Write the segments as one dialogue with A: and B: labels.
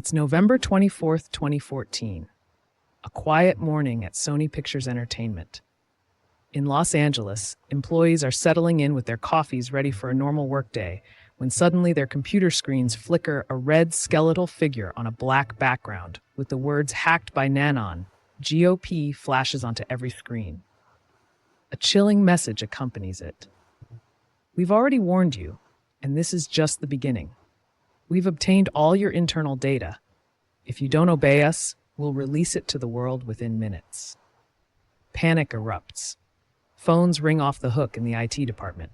A: It's November 24th, 2014. A quiet morning at Sony Pictures Entertainment. In Los Angeles, employees are settling in with their coffees ready for a normal workday when suddenly their computer screens flicker a red skeletal figure on a black background with the words "hacked by Nanon," GOP flashes onto every screen. A chilling message accompanies it. We've already warned you, and this is just the beginning. We've obtained all your internal data. If you don't obey us, we'll release it to the world within minutes. Panic erupts. Phones ring off the hook in the IT department.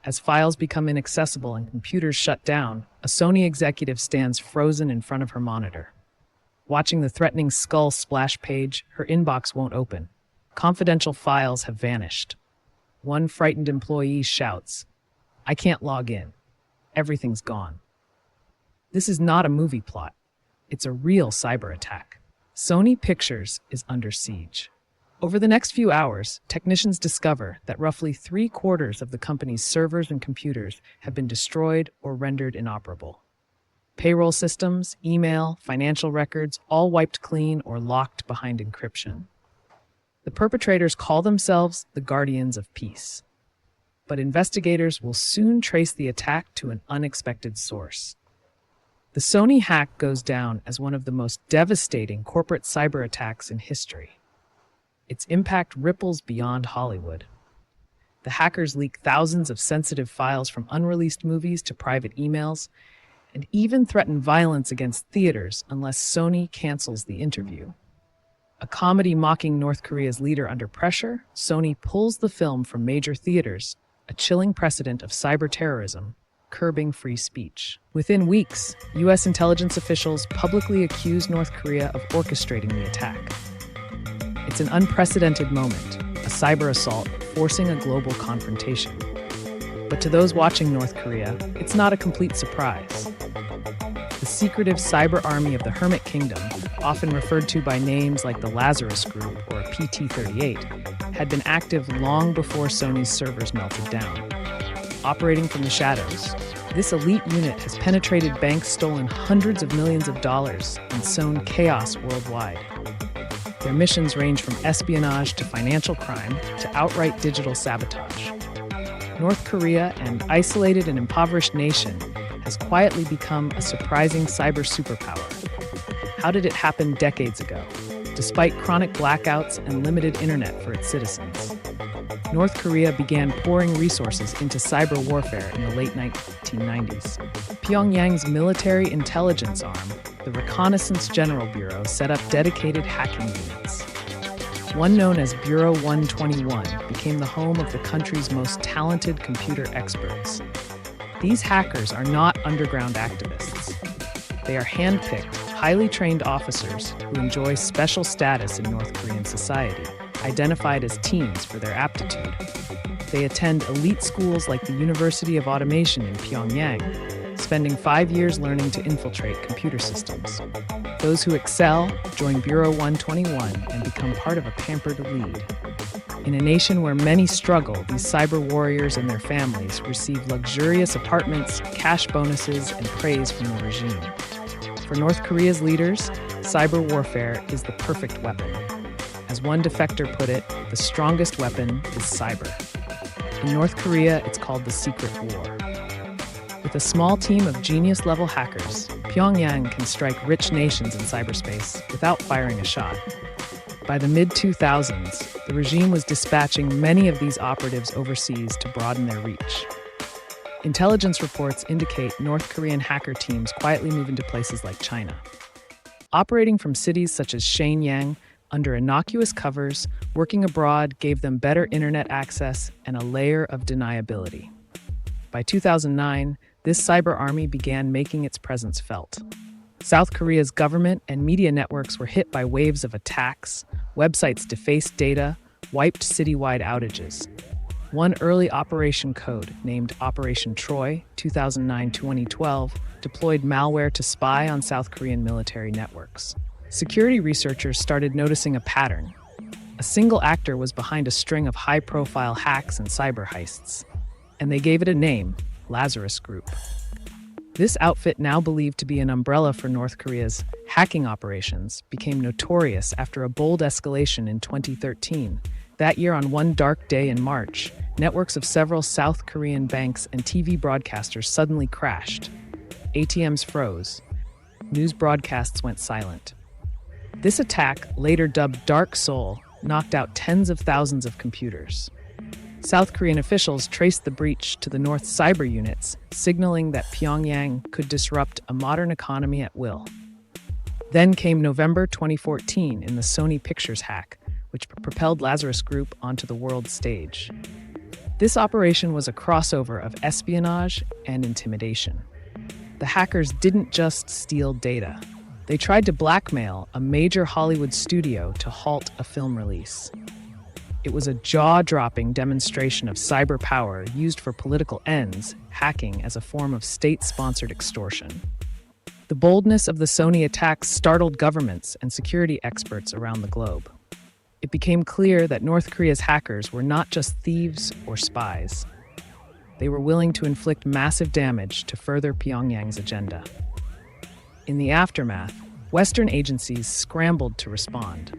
A: As files become inaccessible and computers shut down, a Sony executive stands frozen in front of her monitor. Watching the threatening skull splash page, her inbox won't open. Confidential files have vanished. One frightened employee shouts, "I can't log in. Everything's gone." This is not a movie plot. It's a real cyber attack. Sony Pictures is under siege. Over the next few hours, technicians discover that roughly 3/4 of the company's servers and computers have been destroyed or rendered inoperable. Payroll systems, email, financial records, all wiped clean or locked behind encryption. The perpetrators call themselves the Guardians of Peace. But investigators will soon trace the attack to an unexpected source. The Sony hack goes down as one of the most devastating corporate cyber attacks in history. Its impact ripples beyond Hollywood. The hackers leak thousands of sensitive files from unreleased movies to private emails, and even threaten violence against theaters unless Sony cancels the interview. A comedy mocking North Korea's leader under pressure, Sony pulls the film from major theaters, a chilling precedent of cyber terrorism, curbing free speech. Within weeks, U.S. intelligence officials publicly accused North Korea of orchestrating the attack. It's an unprecedented moment, a cyber assault forcing a global confrontation. But to those watching North Korea, it's not a complete surprise. The secretive cyber army of the Hermit Kingdom, often referred to by names like the Lazarus Group or PT-38, had been active long before Sony's servers melted down. Operating from the shadows, this elite unit has penetrated banks, stolen hundreds of millions of dollars, and sown chaos worldwide. Their missions range from espionage to financial crime to outright digital sabotage. North Korea, an isolated and impoverished nation, has quietly become a surprising cyber superpower. How did it happen decades ago, despite chronic blackouts and limited internet for its citizens? North Korea began pouring resources into cyber warfare in the late 1990s. Pyongyang's military intelligence arm, the Reconnaissance General Bureau, set up dedicated hacking units. One known as Bureau 121 became the home of the country's most talented computer experts. These hackers are not underground activists. They are handpicked, highly trained officers who enjoy special status in North Korean society, identified as teens for their aptitude. They attend elite schools like the University of Automation in Pyongyang, spending 5 years learning to infiltrate computer systems. Those who excel join Bureau 121 and become part of a pampered elite. In a nation where many struggle, these cyber warriors and their families receive luxurious apartments, cash bonuses, and praise from the regime. For North Korea's leaders, cyber warfare is the perfect weapon. As one defector put it, the strongest weapon is cyber. In North Korea, it's called the Secret War. With a small team of genius-level hackers, Pyongyang can strike rich nations in cyberspace without firing a shot. By the mid-2000s, the regime was dispatching many of these operatives overseas to broaden their reach. Intelligence reports indicate North Korean hacker teams quietly move into places like China. Operating from cities such as Shenyang, under innocuous covers, working abroad gave them better internet access and a layer of deniability. By 2009, this cyber army began making its presence felt. South Korea's government and media networks were hit by waves of attacks, websites defaced data, wiped citywide outages. One early operation code, named Operation Troy 2009-2012, deployed malware to spy on South Korean military networks. Security researchers started noticing a pattern. A single actor was behind a string of high-profile hacks and cyber heists, and they gave it a name, Lazarus Group. This outfit, now believed to be an umbrella for North Korea's hacking operations, became notorious after a bold escalation in 2013. That year, on one dark day in March, networks of several South Korean banks and TV broadcasters suddenly crashed. ATMs froze. News broadcasts went silent. This attack, later dubbed Dark Seoul, knocked out tens of thousands of computers. South Korean officials traced the breach to the North's cyber units, signaling that Pyongyang could disrupt a modern economy at will. Then came November 2014 in the Sony Pictures hack, which propelled Lazarus Group onto the world stage. This operation was a crossover of espionage and intimidation. The hackers didn't just steal data. They tried to blackmail a major Hollywood studio to halt a film release. It was a jaw-dropping demonstration of cyber power used for political ends, hacking as a form of state-sponsored extortion. The boldness of the Sony attacks startled governments and security experts around the globe. It became clear that North Korea's hackers were not just thieves or spies. They were willing to inflict massive damage to further Pyongyang's agenda. In the aftermath, Western agencies scrambled to respond.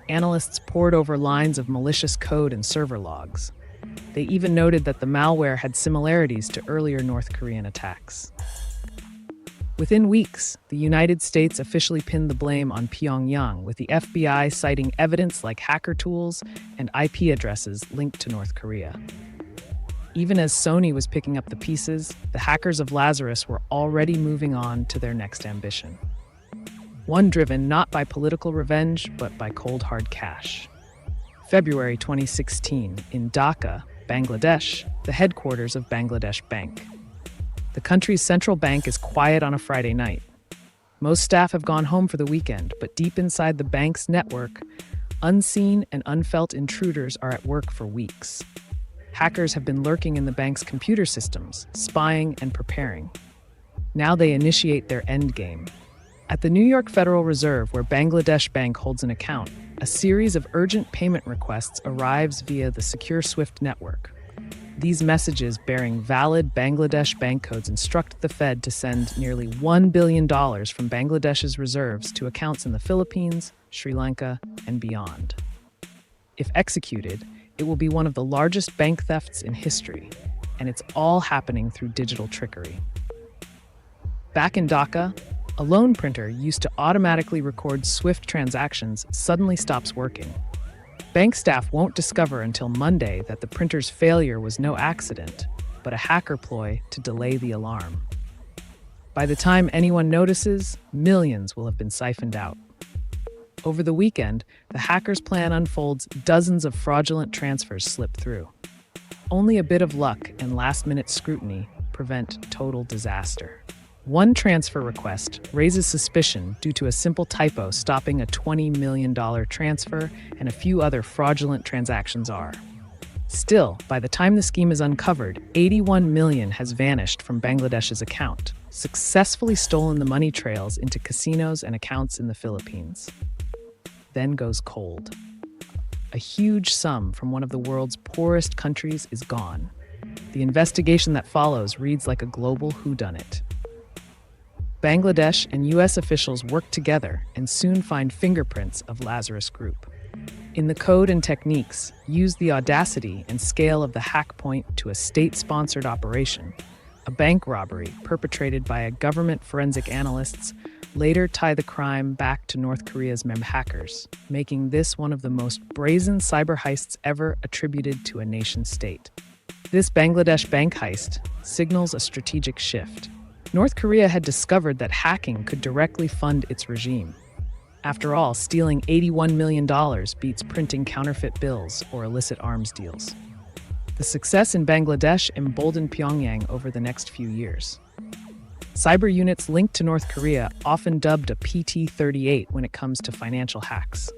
A: Analysts pored over lines of malicious code and server logs. They even noted that the malware had similarities to earlier North Korean attacks. Within weeks, the United States officially pinned the blame on Pyongyang, with the FBI citing evidence like hacker tools and IP addresses linked to North Korea. Even as Sony was picking up the pieces, the hackers of Lazarus were already moving on to their next ambition. One driven not by political revenge, but by cold hard cash. February 2016, in Dhaka, Bangladesh, the headquarters of Bangladesh Bank. The country's central bank is quiet on a Friday night. Most staff have gone home for the weekend, but deep inside the bank's network, unseen and unfelt intruders are at work for weeks. Hackers have been lurking in the bank's computer systems, spying and preparing. Now they initiate their endgame. At the New York Federal Reserve, where Bangladesh Bank holds an account, a series of urgent payment requests arrives via the secure SWIFT network. These messages, bearing valid Bangladesh bank codes, instruct the Fed to send nearly $1 billion from Bangladesh's reserves to accounts in the Philippines, Sri Lanka, and beyond. If executed, it will be one of the largest bank thefts in history, and it's all happening through digital trickery. Back in Dhaka, a loan printer used to automatically record SWIFT transactions suddenly stops working. Bank staff won't discover until Monday that the printer's failure was no accident, but a hacker ploy to delay the alarm. By the time anyone notices, millions will have been siphoned out. Over the weekend, the hackers' plan unfolds. Dozens of fraudulent transfers slip through. Only a bit of luck and last-minute scrutiny prevent total disaster. One transfer request raises suspicion due to a simple typo stopping a $20 million transfer, and a few other fraudulent transactions are. Still, by the time the scheme is uncovered, $81 million has vanished from Bangladesh's account, successfully stolen the money trails into casinos and accounts in the Philippines. Then goes cold. A huge sum from one of the world's poorest countries is gone. The investigation that follows reads like a global whodunit. Bangladesh and U.S. officials work together and soon find fingerprints of Lazarus Group. In the code and techniques, use the audacity and scale of the hack point to a state-sponsored operation. A bank robbery perpetrated by a government forensic analysts later tie the crime back to North Korea's mem hackers, making this one of the most brazen cyber heists ever attributed to a nation-state. This Bangladesh bank heist signals a strategic shift. North Korea had discovered that hacking could directly fund its regime. After all, stealing $81 million beats printing counterfeit bills or illicit arms deals. The success in Bangladesh emboldened Pyongyang over the next few years. Cyber units linked to North Korea, often dubbed a PT-38 when it comes to financial hacks,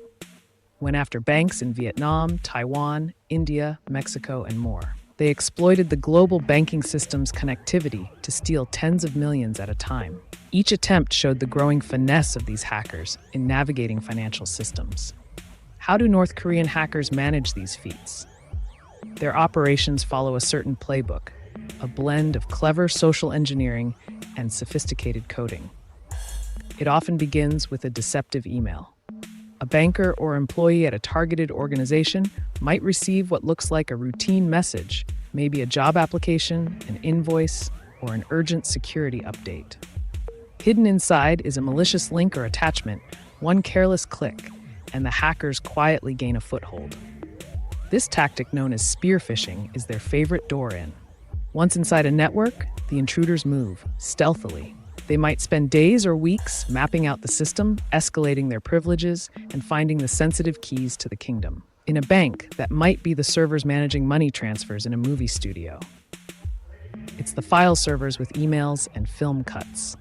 A: went after banks in Vietnam, Taiwan, India, Mexico, and more. They exploited the global banking system's connectivity to steal tens of millions at a time. Each attempt showed the growing finesse of these hackers in navigating financial systems. How do North Korean hackers manage these feats? Their operations follow a certain playbook, a blend of clever social engineering and sophisticated coding. It often begins with a deceptive email. A banker or employee at a targeted organization might receive what looks like a routine message, maybe a job application, an invoice, or an urgent security update. Hidden inside is a malicious link or attachment, one careless click, and the hackers quietly gain a foothold. This tactic, known as spear phishing, is their favorite door in. Once inside a network, the intruders move stealthily. They might spend days or weeks mapping out the system, escalating their privileges, and finding the sensitive keys to the kingdom. In a bank, that might be the servers managing money transfers in a movie studio. It's the file servers with emails and film cuts.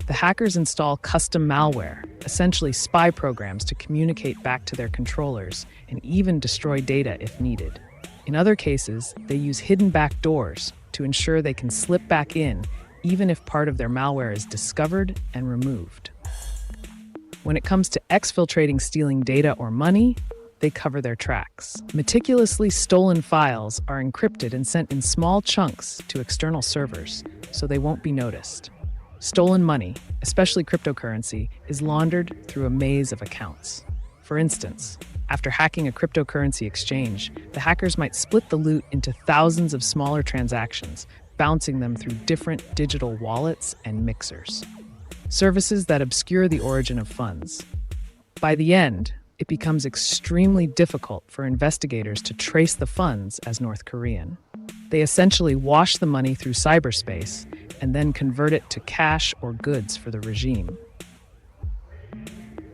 A: The hackers install custom malware, essentially spy programs, to communicate back to their controllers and even destroy data if needed. In other cases, they use hidden back doors to ensure they can slip back in even if part of their malware is discovered and removed. When it comes to exfiltrating stealing data or money, they cover their tracks. Meticulously stolen files are encrypted and sent in small chunks to external servers, so they won't be noticed. Stolen money, especially cryptocurrency, is laundered through a maze of accounts. For instance, after hacking a cryptocurrency exchange, the hackers might split the loot into thousands of smaller transactions, bouncing them through different digital wallets and mixers. Services that obscure the origin of funds. By the end, it becomes extremely difficult for investigators to trace the funds as North Korean. They essentially wash the money through cyberspace and then convert it to cash or goods for the regime.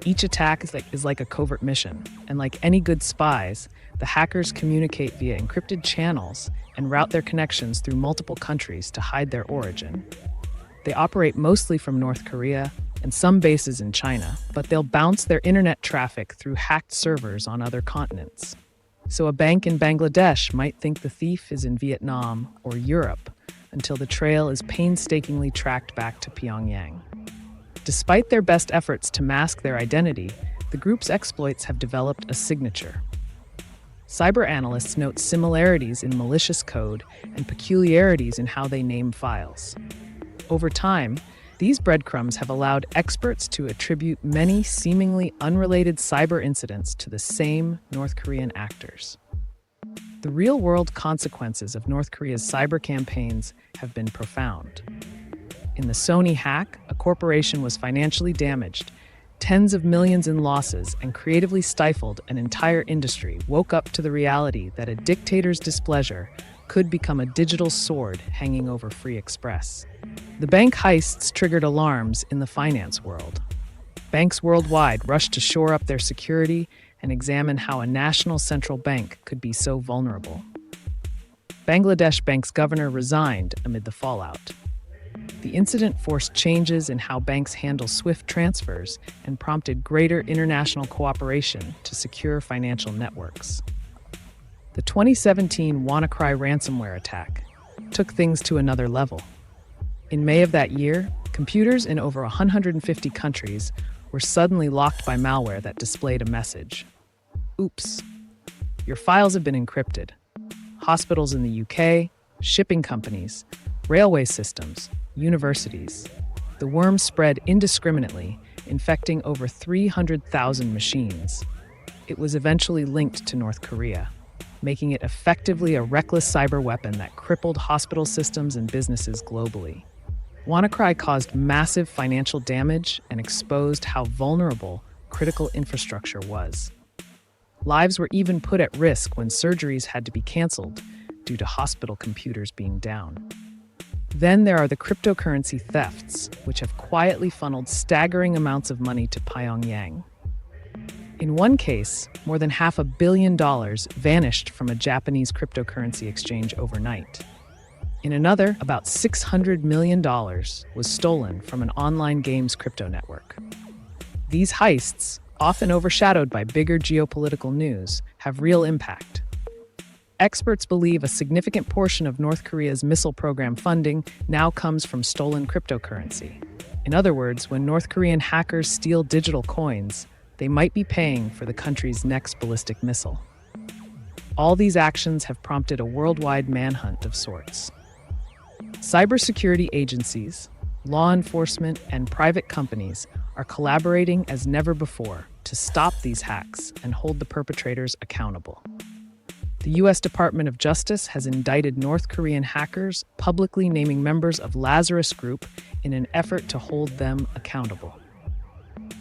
A: Each attack is like a covert mission, and like any good spies, the hackers communicate via encrypted channels and route their connections through multiple countries to hide their origin. They operate mostly from North Korea and some bases in China, but they'll bounce their internet traffic through hacked servers on other continents. So a bank in Bangladesh might think the thief is in Vietnam or Europe until the trail is painstakingly tracked back to Pyongyang. Despite their best efforts to mask their identity, the group's exploits have developed a signature. Cyber analysts note similarities in malicious code and peculiarities in how they name files. Over time, these breadcrumbs have allowed experts to attribute many seemingly unrelated cyber incidents to the same North Korean actors. The real-world consequences of North Korea's cyber campaigns have been profound. In the Sony hack, a corporation was financially damaged. Tens of millions in losses and creatively stifled an entire industry woke up to the reality that a dictator's displeasure could become a digital sword hanging over free express. The bank heists triggered alarms in the finance world. Banks worldwide rushed to shore up their security and examine how a national central bank could be so vulnerable. Bangladesh Bank's governor resigned amid the fallout. The incident forced changes in how banks handle SWIFT transfers and prompted greater international cooperation to secure financial networks. The 2017 WannaCry ransomware attack took things to another level. In May of that year, computers in over 150 countries were suddenly locked by malware that displayed a message. Oops, your files have been encrypted. Hospitals in the UK, shipping companies, railway systems, universities. The worm spread indiscriminately, infecting over 300,000 machines. It was eventually linked to North Korea, making it effectively a reckless cyber weapon that crippled hospital systems and businesses globally. WannaCry caused massive financial damage and exposed how vulnerable critical infrastructure was. Lives were even put at risk when surgeries had to be canceled due to hospital computers being down. Then there are the cryptocurrency thefts, which have quietly funneled staggering amounts of money to Pyongyang. In one case, more than $500 million vanished from a Japanese cryptocurrency exchange overnight. In another, about $600 million was stolen from an online games crypto network. These heists, often overshadowed by bigger geopolitical news, have real impact. Experts believe a significant portion of North Korea's missile program funding now comes from stolen cryptocurrency. In other words, when North Korean hackers steal digital coins, they might be paying for the country's next ballistic missile. All these actions have prompted a worldwide manhunt of sorts. Cybersecurity agencies, law enforcement, and private companies are collaborating as never before to stop these hacks and hold the perpetrators accountable. The U.S. Department of Justice has indicted North Korean hackers, publicly naming members of Lazarus Group in an effort to hold them accountable.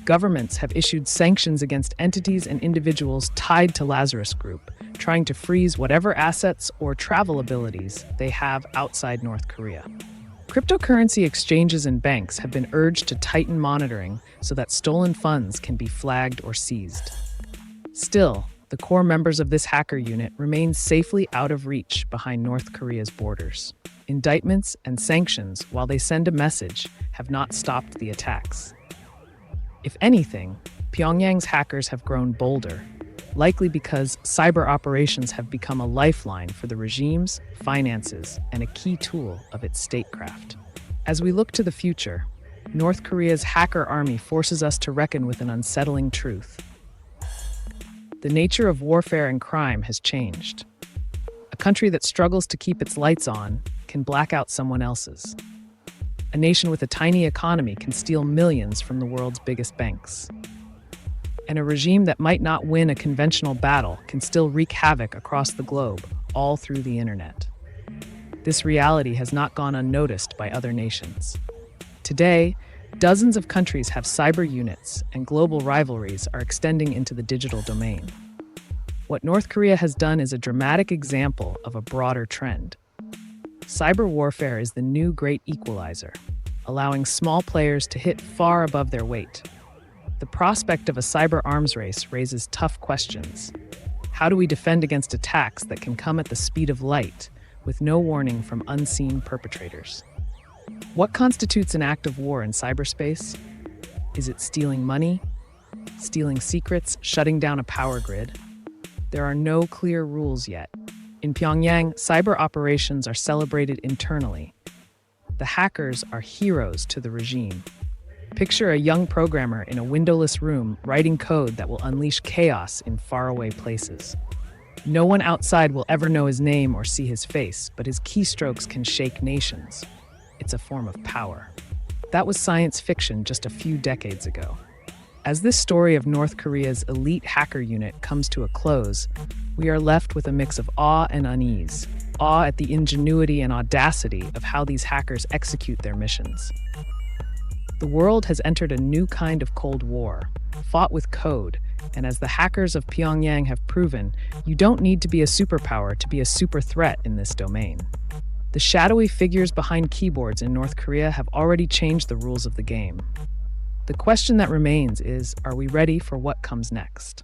A: Governments have issued sanctions against entities and individuals tied to Lazarus Group, trying to freeze whatever assets or travel abilities they have outside North Korea. Cryptocurrency exchanges and banks have been urged to tighten monitoring so that stolen funds can be flagged or seized. Still, the core members of this hacker unit remain safely out of reach behind North Korea's borders. Indictments and sanctions, while they send a message, have not stopped the attacks. If anything, Pyongyang's hackers have grown bolder, likely because cyber operations have become a lifeline for the regime's finances and a key tool of its statecraft. As we look to the future, North Korea's hacker army forces us to reckon with an unsettling truth. The nature of warfare and crime has changed. A country that struggles to keep its lights on can black out someone else's. A nation with a tiny economy can steal millions from the world's biggest banks. And a regime that might not win a conventional battle can still wreak havoc across the globe, all through the internet. This reality has not gone unnoticed by other nations. Today, dozens of countries have cyber units, and global rivalries are extending into the digital domain. What North Korea has done is a dramatic example of a broader trend. Cyber warfare is the new great equalizer, allowing small players to hit far above their weight. The prospect of a cyber arms race raises tough questions. How do we defend against attacks that can come at the speed of light, with no warning from unseen perpetrators? What constitutes an act of war in cyberspace? Is it stealing money? Stealing secrets? Shutting down a power grid? There are no clear rules yet. In Pyongyang, cyber operations are celebrated internally. The hackers are heroes to the regime. Picture a young programmer in a windowless room writing code that will unleash chaos in faraway places. No one outside will ever know his name or see his face, but his keystrokes can shake nations. It's a form of power. That was science fiction just a few decades ago. As this story of North Korea's elite hacker unit comes to a close, we are left with a mix of awe and unease. Awe at the ingenuity and audacity of how these hackers execute their missions. The world has entered a new kind of Cold War, fought with code, and as the hackers of Pyongyang have proven, you don't need to be a superpower to be a super threat in this domain. The shadowy figures behind keyboards in North Korea have already changed the rules of the game. The question that remains is, are we ready for what comes next?